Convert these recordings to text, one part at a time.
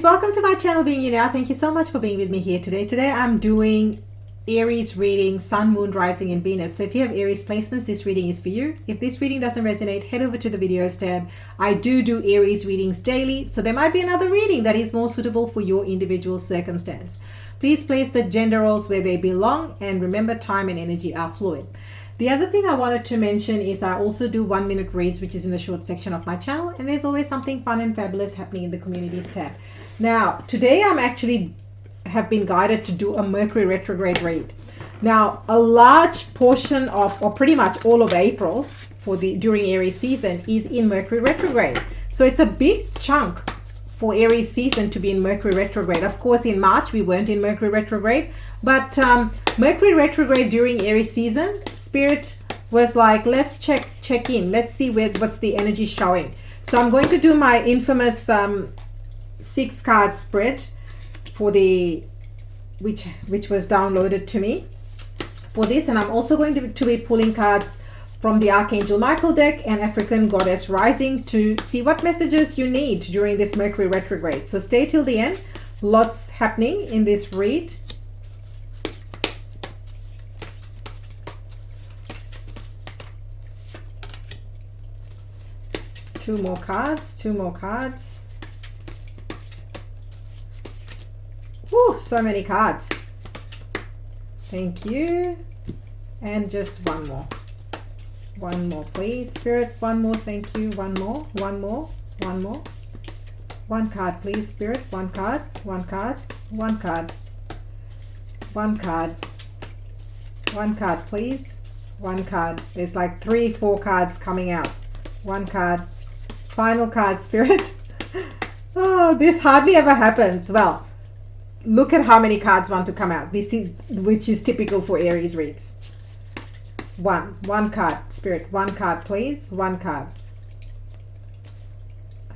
Welcome to my channel, Being You Now. Thank you so much for being with me here today. Today I'm doing Aries reading, Sun, Moon, Rising, and Venus. So if you have Aries placements, this reading is for you. If this reading doesn't resonate, head over to the videos tab. I do Aries readings daily, so there might be another reading that is more suitable for your individual circumstance. Please place the gender roles where they belong, and remember, time and energy are fluid. The other thing I wanted to mention is I also do 1-minute reads, which is in the short section of my channel, and there's always something fun and fabulous happening in the communities tab. Now, today I'm actually have been guided to do a Mercury retrograde read. Now, a large portion of, or pretty much all of April during Aries season is in Mercury retrograde. So it's a big chunk for Aries season to be in Mercury retrograde. Of course, in March we weren't in Mercury retrograde, but Mercury retrograde during Aries season, Spirit was like, let's check in. Let's see what's the energy showing. So I'm going to do my infamous 6-card spread for which was downloaded to me for this, and I'm also going to be pulling cards from the Archangel Michael deck and African Goddess Rising to see what messages you need during this Mercury retrograde. So stay till the end. Lots happening in this read. Two more cards. Whew, so many cards. Thank you. And just one more. One more, please, Spirit. One more, thank you. One more. One card, please, Spirit. One card. One card, please. One card. There's like 3-4 cards coming out. One card. Final card, Spirit. Oh, this hardly ever happens. Well, look at how many cards want to come out. Which is typical for Aries reads. One card, Spirit. One card, please. One card.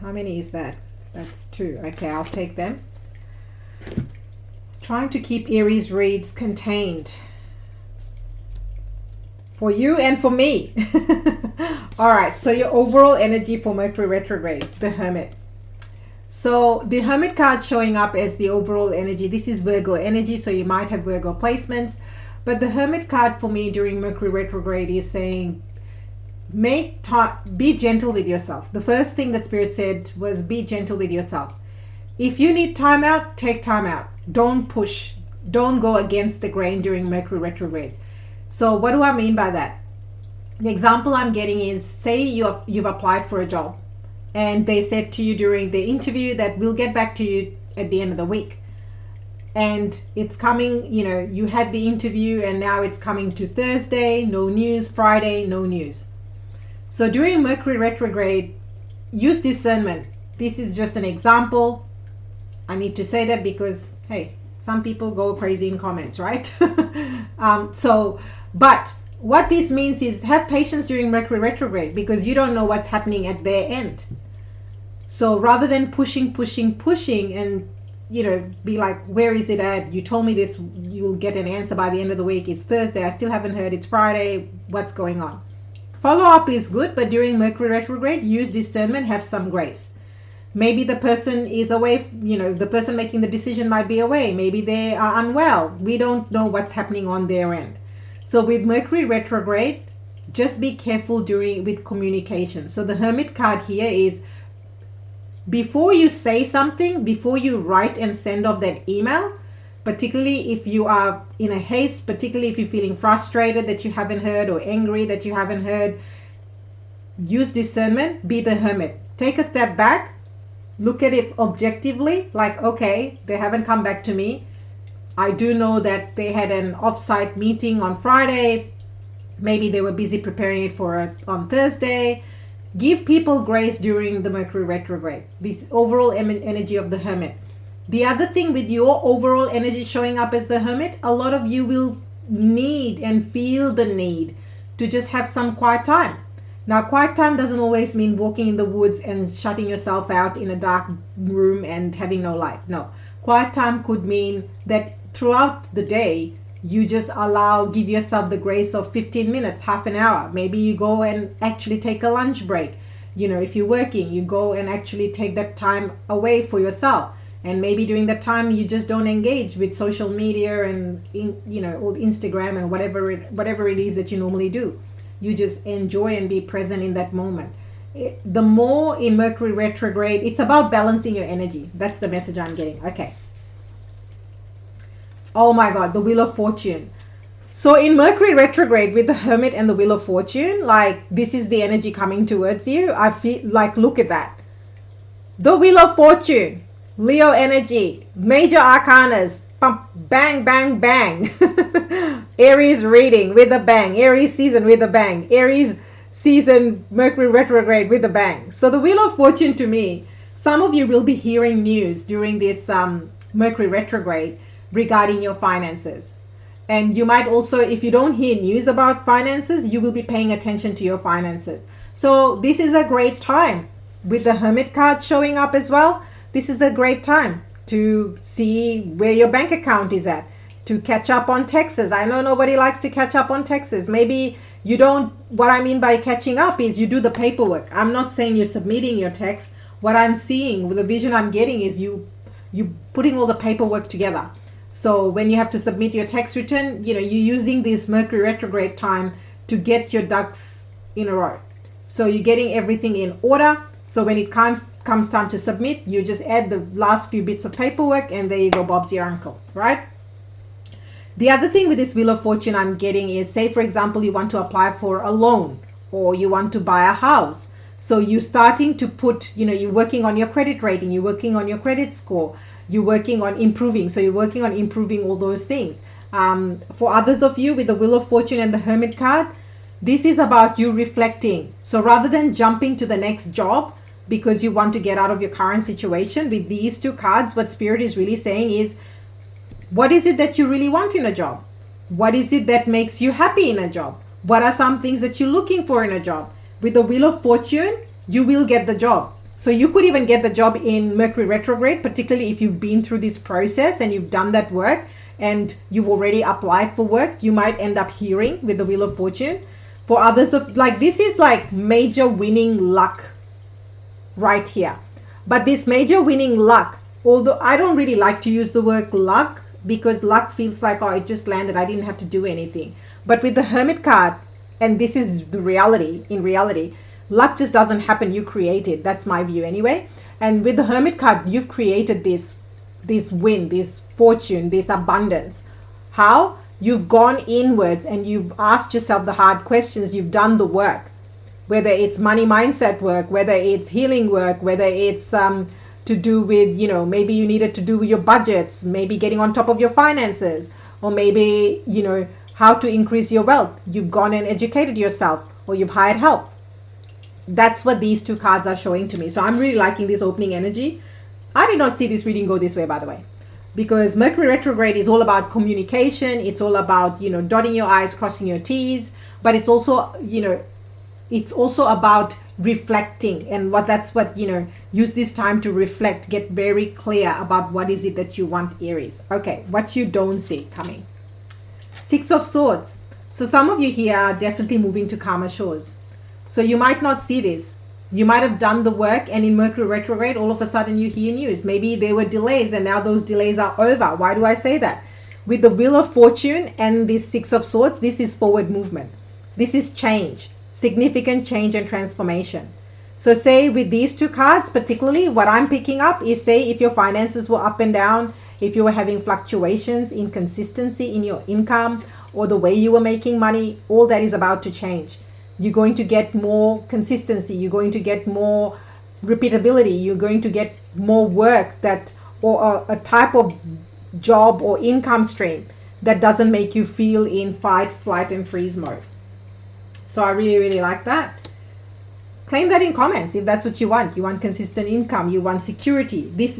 How many is that? That's 2. Okay, I'll take them. Trying to keep Aries reads contained for you and for me. All right, so your overall energy for Mercury retrograde, the Hermit. So the Hermit card showing up as the overall energy. This is Virgo energy, so you might have Virgo placements. But the Hermit card for me during Mercury retrograde is saying, be gentle with yourself. The first thing that Spirit said was be gentle with yourself. If you need time out, take time out. Don't push. Don't go against the grain during Mercury retrograde. So what do I mean by that? The example I'm getting is, say you've applied for a job and they said to you during the interview that we'll get back to you at the end of the week. And it's coming, you had the interview and now it's coming to Thursday, no news, Friday, no news. So during Mercury retrograde, use discernment. This is just an example. I need to say that because, hey, some people go crazy in comments, right? But what this means is have patience during Mercury retrograde because you don't know what's happening at their end. So rather than pushing and be like, where is it at? You told me this, you'll get an answer by the end of the week. It's Thursday, I still haven't heard. It's Friday, what's going on? Follow up is good, but during Mercury retrograde, use discernment, have some grace. Maybe the person is away, the person making the decision might be away. Maybe they are unwell. We don't know what's happening on their end. So with Mercury retrograde, just be careful with communication. So the Hermit card here is, before you say something, before you write and send off that email, particularly if you are in a haste, particularly if you're feeling frustrated that you haven't heard or angry that you haven't heard, use discernment, be the Hermit. Take a step back, look at it objectively, like, okay, they haven't come back to me. I do know that they had an off-site meeting on Friday. Maybe they were busy preparing it on Thursday. Give people grace during the Mercury retrograde. This overall energy of the Hermit. The other thing with your overall energy showing up as the Hermit, a lot of you will need and feel the need to just have some quiet time. Now, quiet time doesn't always mean walking in the woods and shutting yourself out in a dark room and having no light. No. Quiet time could mean that throughout the day, you just give yourself the grace of 15 minutes, half an hour. Maybe you go and actually take a lunch break. If you're working, you go and actually take that time away for yourself. And maybe during that time you just don't engage with social media and all Instagram and whatever it is that you normally do. You just enjoy and be present in that moment. The more in Mercury retrograde, it's about balancing your energy. That's the message I'm getting. Okay. Oh my God, the Wheel of Fortune. So in Mercury retrograde with the Hermit and the Wheel of Fortune, like this is the energy coming towards you. I feel like, look at that. The Wheel of Fortune, Leo energy, major arcanas, bang, bang, bang. Aries reading with a bang. Aries season with a bang. Aries season Mercury retrograde with a bang. So the Wheel of Fortune, to me, some of you will be hearing news during this Mercury retrograde regarding your finances. And you might also, if you don't hear news about finances, you will be paying attention to your finances. So this is a great time with the Hermit card showing up as well. This is a great time to see where your bank account is at, to catch up on taxes. I know nobody likes to catch up on taxes. Maybe you don't. What I mean by catching up is you do the paperwork. I'm not saying you're submitting your tax. What I'm seeing, with the vision I'm getting, is you putting all the paperwork together. So when you have to submit your tax return, you're using this Mercury retrograde time to get your ducks in a row. So you're getting everything in order. So when it comes time to submit, you just add the last few bits of paperwork and there you go, Bob's your uncle, right? The other thing with this Wheel of Fortune I'm getting is, say for example, you want to apply for a loan or you want to buy a house. So you're starting to put, you're working on your credit rating, you're working on your credit score, you're working on improving. So you're working on improving all those things. For others of you with the Wheel of Fortune and the Hermit card, this is about you reflecting. So rather than jumping to the next job because you want to get out of your current situation, with these two cards, what Spirit is really saying is, what is it that you really want in a job? What is it that makes you happy in a job? What are some things that you're looking for in a job? With the Wheel of Fortune, you will get the job. So you could even get the job in Mercury retrograde, particularly if you've been through this process and you've done that work and you've already applied for work. You might end up hearing with the Wheel of Fortune. For others, this is like major winning luck right here. But this major winning luck, although I don't really like to use the word luck, because luck feels like, oh, it just landed, I didn't have to do anything. But with the Hermit card, and this is the reality, in reality, luck just doesn't happen, you create it. That's my view anyway. And with the Hermit card, you've created this win, this fortune, this abundance. How? You've gone inwards and you've asked yourself the hard questions. You've done the work, whether it's money mindset work, whether it's healing work, whether it's to do with, maybe you needed to do with your budgets, maybe getting on top of your finances, or maybe, how to increase your wealth. You've gone and educated yourself, or you've hired help. That's what these two cards are showing to me. So I'm really liking this opening energy. I did not see this reading go this way, by the way, because Mercury retrograde is all about communication. It's all about, dotting your I's, crossing your T's, but it's also, it's also about reflecting, and use this time to reflect, get very clear about what is it that you want, Aries. Okay, what you don't see coming. Six of Swords. So some of you here are definitely moving to calmer shores. So you might not see this. You might have done the work, and in Mercury retrograde, all of a sudden you hear news. Maybe there were delays and now those delays are over. Why do I say that? With the Wheel of Fortune and this Six of Swords, this is forward movement. This is change, significant change and transformation. So say with these two cards, particularly what I'm picking up is, say if your finances were up and down, if you were having fluctuations, inconsistency in your income or the way you were making money, all that is about to change. You're going to get more consistency. You're going to get more repeatability. You're going to get more work or a type of job or income stream that doesn't make you feel in fight, flight, and freeze mode. So I really, really like that. Claim that in comments if that's what you want. You want consistent income. You want security. This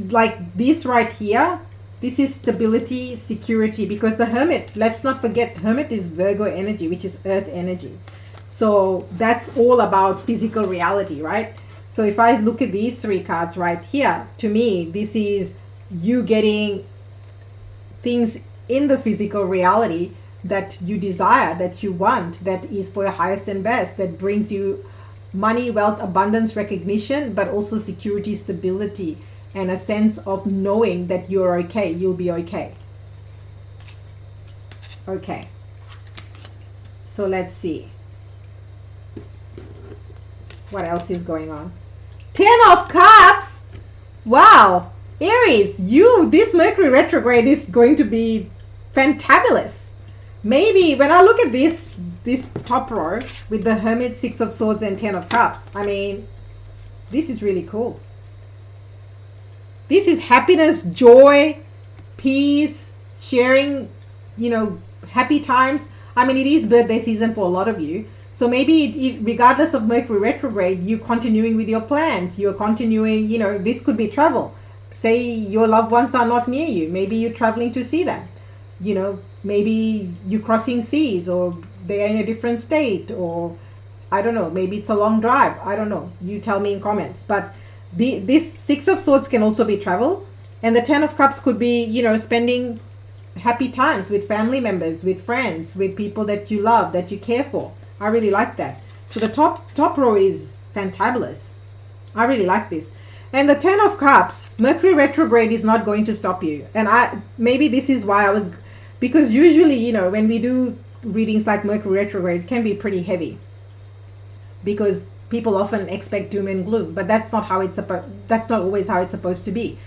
right here, this is stability, security, because the Hermit, let's not forget, Hermit is Virgo energy, which is earth energy. So that's all about physical reality, right? So if I look at these three cards right here, to me, this is you getting things in the physical reality that you desire, that you want, that is for your highest and best, that brings you money, wealth, abundance, recognition, but also security, stability, and a sense of knowing that you're okay, you'll be okay. Okay, so let's see what else is going on. 10 of Cups. Wow, Aries, this Mercury retrograde is going to be fantabulous. Maybe when I look at this top row with the Hermit, 6 of Swords and 10 of Cups, I mean, this is really cool. This is happiness, joy, peace, sharing, happy times. I mean, it is birthday season for a lot of you. So maybe regardless of Mercury retrograde, you're continuing with your plans. You're continuing, this could be travel. Say your loved ones are not near you. Maybe you're traveling to see them. Maybe you're crossing seas, or they're in a different state, or I don't know, maybe it's a long drive. I don't know. You tell me in comments. But this 6 of Swords can also be travel. And the 10 of Cups could be, spending happy times with family members, with friends, with people that you love, that you care for. I really like that. So the top row is fantabulous. I really like this. And the 10 of Cups, Mercury retrograde is not going to stop you. And maybe this is why because usually, when we do readings like Mercury retrograde, it can be pretty heavy. Because people often expect doom and gloom, but that's not always how it's supposed to be.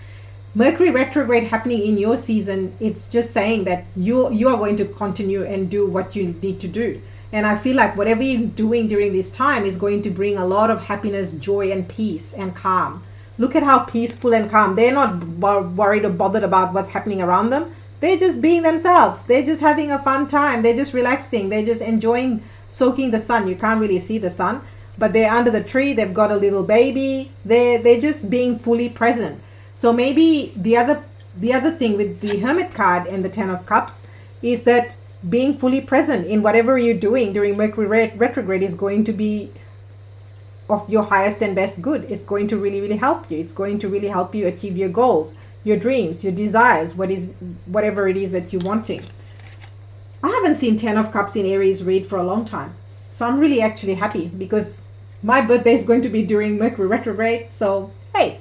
Mercury retrograde happening in your season, it's just saying that you are going to continue and do what you need to do. And I feel like whatever you're doing during this time is going to bring a lot of happiness, joy, and peace and calm. Look at how peaceful and calm. They're not worried or bothered about what's happening around them. They're just being themselves. They're just having a fun time. They're just relaxing. They're just enjoying soaking the sun. You can't really see the sun, but they're under the tree. They've got a little baby. They're just being fully present. So maybe the other thing with the Hermit card and the 10 of Cups is that being fully present in whatever you're doing during Mercury retrograde is going to be of your highest and best good. It's going to really, really help you. It's going to really help you achieve your goals, your dreams, your desires, whatever it is that you're wanting. I haven't seen 10 of Cups in Aries read for a long time. So I'm really actually happy because my birthday is going to be during Mercury retrograde. So, hey,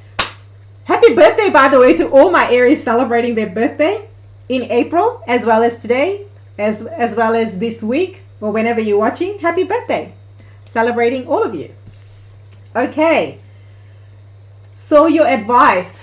happy birthday, by the way, to all my Aries celebrating their birthday in April, as well as today, as well as this week, or whenever you're watching. Happy birthday. Celebrating all of you. Okay. So your advice.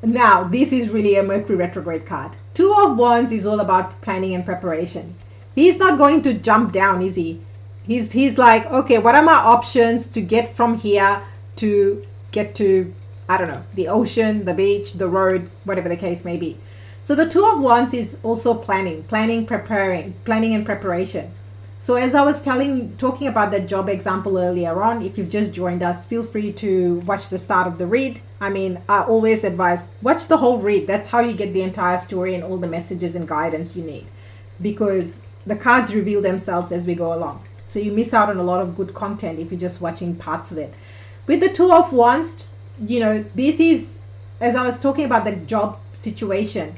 Now, this is really a Mercury retrograde card. 2 of Wands is all about planning and preparation. He's not going to jump down, is he? He's like, okay, what are my options to get from here to get to, I don't know, the ocean, the beach, the road, whatever the case may be. So the 2 of Wands is also planning and preparation. So as I was talking about that job example earlier on, if you've just joined us, feel free to watch the start of the read. I mean, I always advise, watch the whole read. That's how you get the entire story and all the messages and guidance you need, because the cards reveal themselves as we go along. So you miss out on a lot of good content if you're just watching parts of it. With the 2 of Wands, this is, as I was talking about the job situation,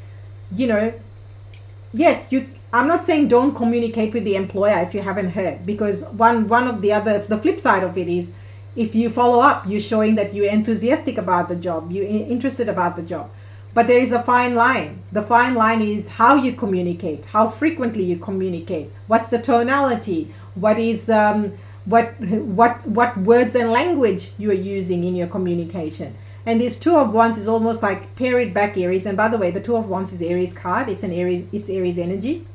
yes, I'm not saying don't communicate with the employer if you haven't heard, because the flip side of it is, if you follow up, you're showing that you're enthusiastic about the job, you're interested about the job. But there is a fine line. The fine line is how you communicate, how frequently you communicate, what's the tonality, what is what words and language you are using in your communication. And this 2 of Wands is almost like pair it back, Aries. And by the way, the 2 of Wands is Aries card. It's Aries energy.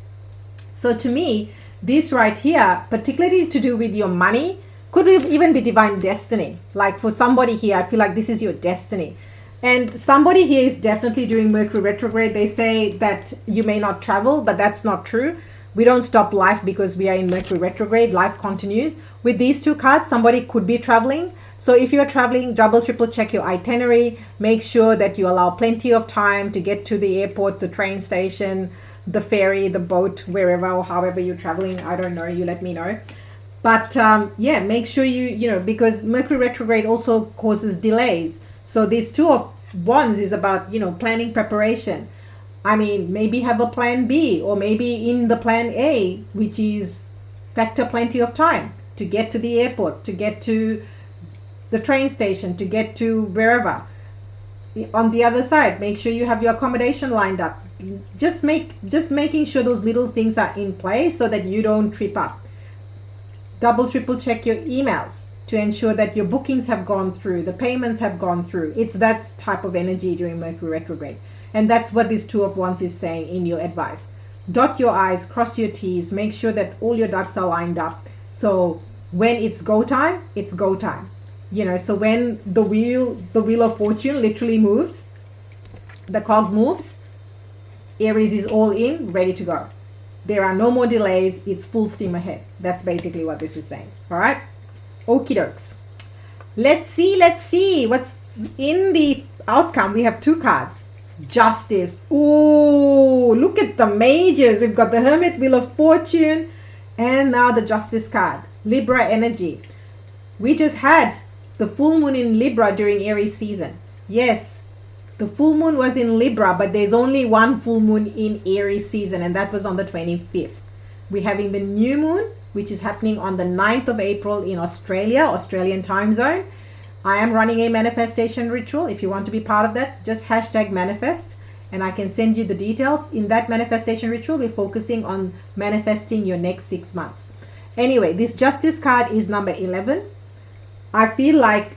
So to me, this right here, particularly to do with your money, could even be divine destiny. Like for somebody here, I feel like this is your destiny. And somebody here is definitely during Mercury retrograde. They say that you may not travel, but that's not true. We don't stop life because we are in Mercury retrograde. Life continues. With these 2 cards, somebody could be traveling. So if you're traveling, double, triple check your itinerary. Make sure that you allow plenty of time to get to the airport, the train station, the ferry, the boat, wherever or however you're traveling. I don't know. You let me know. But yeah, make sure because Mercury retrograde also causes delays. So these 2 of Wands is about, planning preparation. I mean, maybe have a plan B, or maybe in the plan A, which is factor plenty of time to get to the airport, to get to the train station, to get to wherever. on the other side, make sure you have your accommodation lined up. Just making sure those little things are in place so that you don't trip up. Double, triple check your emails to ensure that your bookings have gone through, the payments have gone through. It's that type of energy during Mercury retrograde. And that's what this Two of Wands is saying in your advice. Dot your I's, cross your T's, make sure that all your ducks are lined up. So when it's go time, it's go time. You know, so when the wheel of fortune literally moves, the cog moves, Aries is all in, ready to go. There are no more delays. It's full steam ahead. That's basically what this is saying. All right. Okie dokes. Let's see what's in the outcome. We have 2 cards. Justice. Ooh, look at the mages. We've got the Hermit, Wheel of Fortune, and now the Justice card. Libra energy. We just had the full moon in Libra during Aries season. Yes, the full moon was in Libra, but there's only one full moon in Aries season, and that was on the 25th. We're having the new moon, which is happening on the 9th of April in Australia, Australian time zone. I am running a manifestation ritual. If you want to be part of that, just hashtag manifest, and I can send you the details. In that manifestation ritual, we're focusing on manifesting your next 6 months. Anyway, this Justice card is number 11. I feel like,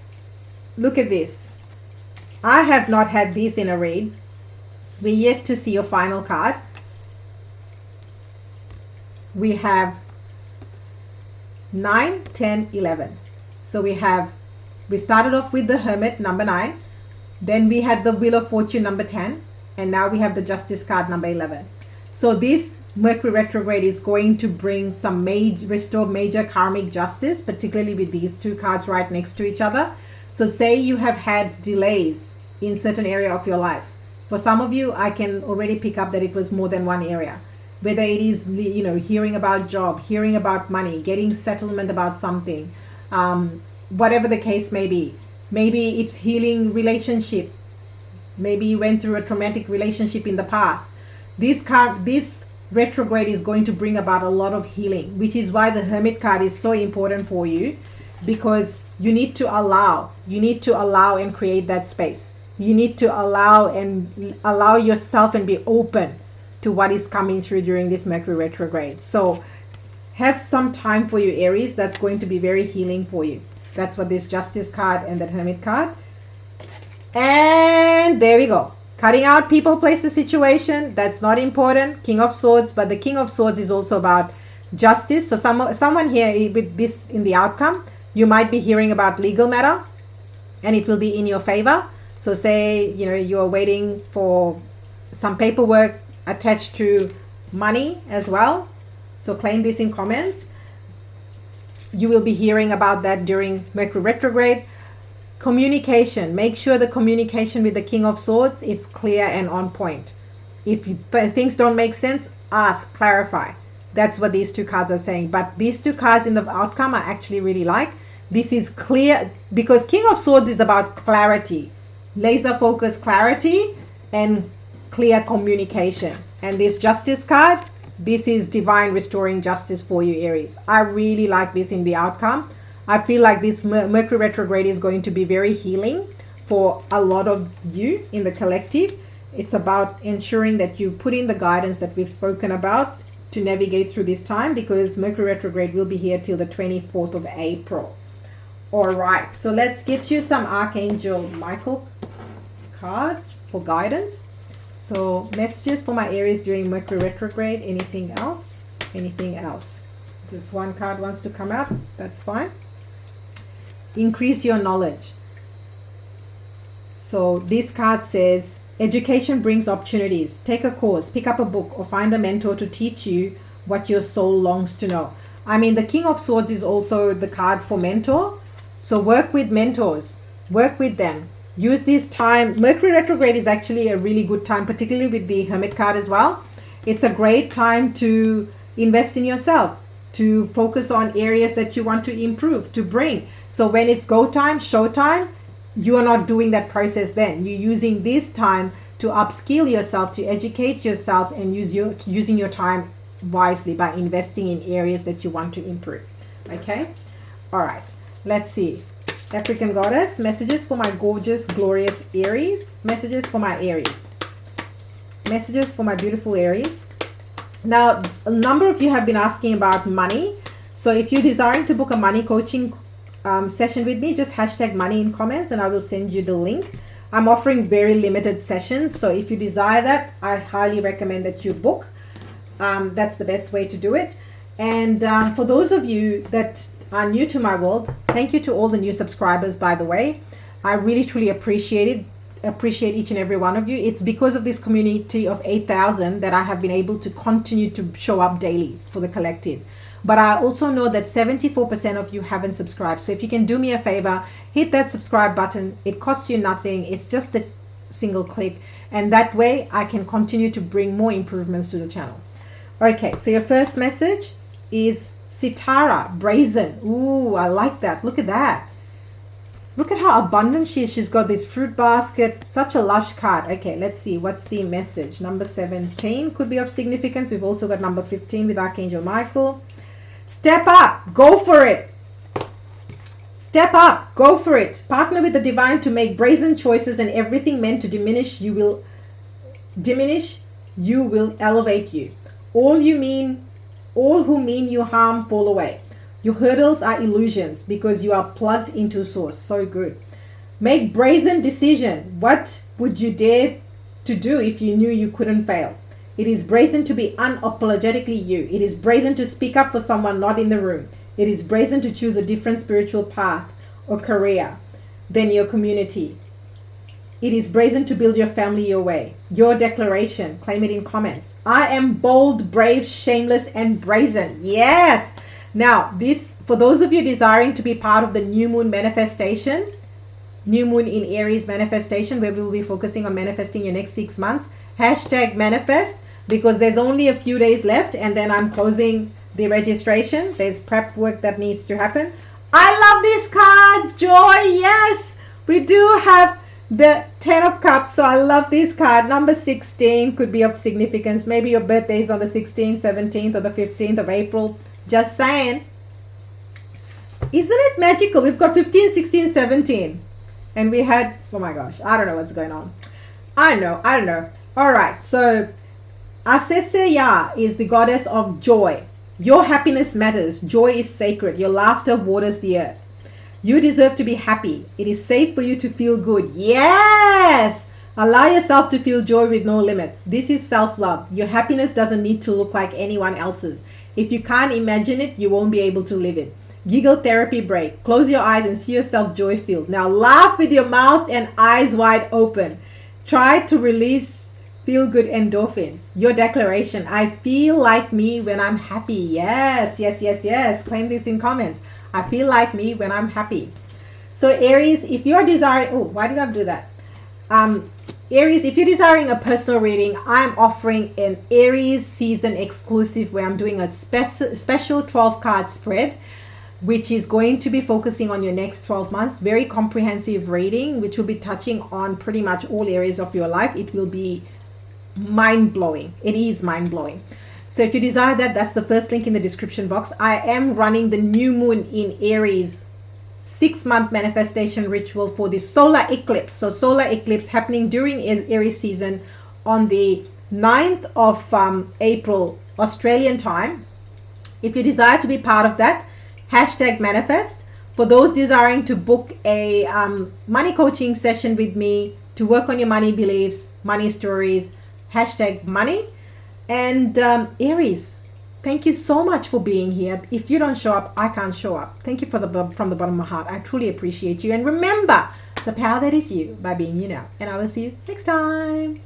look at this. I have not had this in a read. We're yet to see your final card. We have 9, 10, 11. So we started off with the Hermit, number 9. Then we had the Wheel of Fortune, number 10. And now we have the Justice card, number 11. So this Mercury retrograde is going to bring some restore major karmic justice, particularly with these 2 cards right next to each other. So say you have had delays in certain area of your life. For some of you, I can already pick up that it was more than one area. Whether it is, you know, hearing about job, hearing about money, getting settlement about something, whatever the case may be. Maybe it's healing relationship. Maybe you went through a traumatic relationship in the past. This retrograde is going to bring about a lot of healing, which is why the Hermit card is so important for you, because you need to allow and create that space. You need to allow yourself and be open to what is coming through during this Mercury retrograde. So have some time for you, Aries. That's going to be very healing for you. That's what this Justice card and that Hermit card. And there we go. Cutting out people, places, situation. That's not important. King of Swords. But the King of Swords is also about justice. So someone here with this in the outcome, you might be hearing about legal matter, and it will be in your favor. So say, you know, you're waiting for some paperwork attached to money as well. So claim this in comments. You will be hearing about that during Mercury retrograde. Communication. Make sure the communication with the King of Swords, it's clear and on point. If things don't make sense, ask, clarify. That's what these 2 cards are saying. But these 2 cards in the outcome I actually really like. This is clear, because King of Swords is about clarity, laser focus clarity and clear communication. And this Justice card, this is divine restoring justice for you, Aries. I really like this in the outcome. I feel like this Mercury retrograde is going to be very healing for a lot of you in the collective. It's about ensuring that you put in the guidance that we've spoken about to navigate through this time, because Mercury retrograde will be here till the 24th of April. All right, so let's get you some Archangel Michael cards for guidance. So messages for my Aries during Mercury retrograde. Anything else? Anything else? Just one card wants to come out. That's fine. Increase your knowledge. So this card says, education brings opportunities. Take a course, pick up a book, or find a mentor to teach you what your soul longs to know. I mean, the King of Swords is also the card for mentor. So work with mentors, work with them. Use this time. Mercury retrograde is actually a really good time, particularly with the Hermit card as well. It's a great time to invest in yourself, to focus on areas that you want to improve, to bring. So when it's go time, show time, you are not doing that process then. You're using this time to upskill yourself, to educate yourself, and using your time wisely by investing in areas that you want to improve. Okay? All right. Let's see. African goddess, messages for my gorgeous, glorious Aries. Messages for my Aries. Messages for my beautiful Aries. Now, a number of you have been asking about money. So if you're desiring to book a money coaching session with me, just hashtag money in comments and I will send you the link. I'm offering very limited sessions. So if you desire that, I highly recommend that you book. That's the best way to do it. And for those of you that are new to my world, thank you to all the new subscribers, by the way. I really, truly appreciate it. Appreciate each and every one of you. It's because of this community of 8,000 that I have been able to continue to show up daily for the collective. But I also know that 74% of you haven't subscribed. So if you can do me a favor, hit that subscribe button. It costs you nothing. It's just a single click. And that way I can continue to bring more improvements to the channel. Okay, so your first message is Sitara, brazen. Ooh, I like that. Look at that. Look at how abundant she is. She's got this fruit basket. Such a lush card. Okay, let's see. What's the message? Number 17 could be of significance. We've also got number 15 with Archangel Michael. Step up. Go for it. Step up. Go for it. Partner with the divine to make brazen choices, and everything meant to diminish you will elevate you. All who mean you harm fall away. Your hurdles are illusions because you are plugged into source. So good. Make brazen decision. What would you dare to do if you knew you couldn't fail? It is brazen to be unapologetically you. It is brazen to speak up for someone not in the room. It is brazen to choose a different spiritual path or career than your community. It is brazen to build your family your way. Your declaration. Claim it in comments. I am bold, brave, shameless, and brazen. Yes. Now, this, for those of you desiring to be part of the new moon manifestation, new moon in Aries manifestation, where we will be focusing on manifesting your next 6 months, hashtag manifest, because there's only a few days left and then I'm closing the registration. There's prep work that needs to happen. I love this card, Joy. Yes, we do have the 10 of Cups. So I love this card. Number 16 could be of significance. Maybe your birthday is on the 16th, 17th, or the 15th of April. Just saying. Isn't it magical? We've got 15, 16, 17. And we had, oh my gosh, I don't know what's going on. I don't know. All right. So Aseseya is the goddess of joy. Your happiness matters. Joy is sacred. Your laughter waters the earth. You deserve to be happy. It is safe for you to feel good. Yes. Allow yourself to feel joy with no limits. This is self-love. Your happiness doesn't need to look like anyone else's. If you can't imagine it, you won't be able to live it. Giggle therapy break. Close your eyes and see yourself joy-filled. Now laugh with your mouth and eyes wide open. Try to release feel-good endorphins. Your declaration. I feel like me when I'm happy. Yes, yes, yes, yes. Claim this in comments. I feel like me when I'm happy. So Aries, if you're desiring... Oh, why did I do that? Aries, if you're desiring a personal reading, I'm offering an Aries season exclusive where I'm doing a special 12 card spread, which is going to be focusing on your next 12 months. Very comprehensive reading, which will be touching on pretty much all areas of your life. It will be mind-blowing. It is mind-blowing. So if you desire that, that's the first link in the description box. I am running the new moon in Aries 6-month manifestation ritual for the solar eclipse. So solar eclipse happening during Aries season on the 9th of April Australian time. If you desire to be part of that, hashtag manifest. For those desiring to book a money coaching session with me to work on your money beliefs, money stories, hashtag money. And Aries, thank you so much for being here. If you don't show up, I can't show up. Thank you from the bottom of my heart. I truly appreciate you. And remember the power that is you by being you now. And I will see you next time.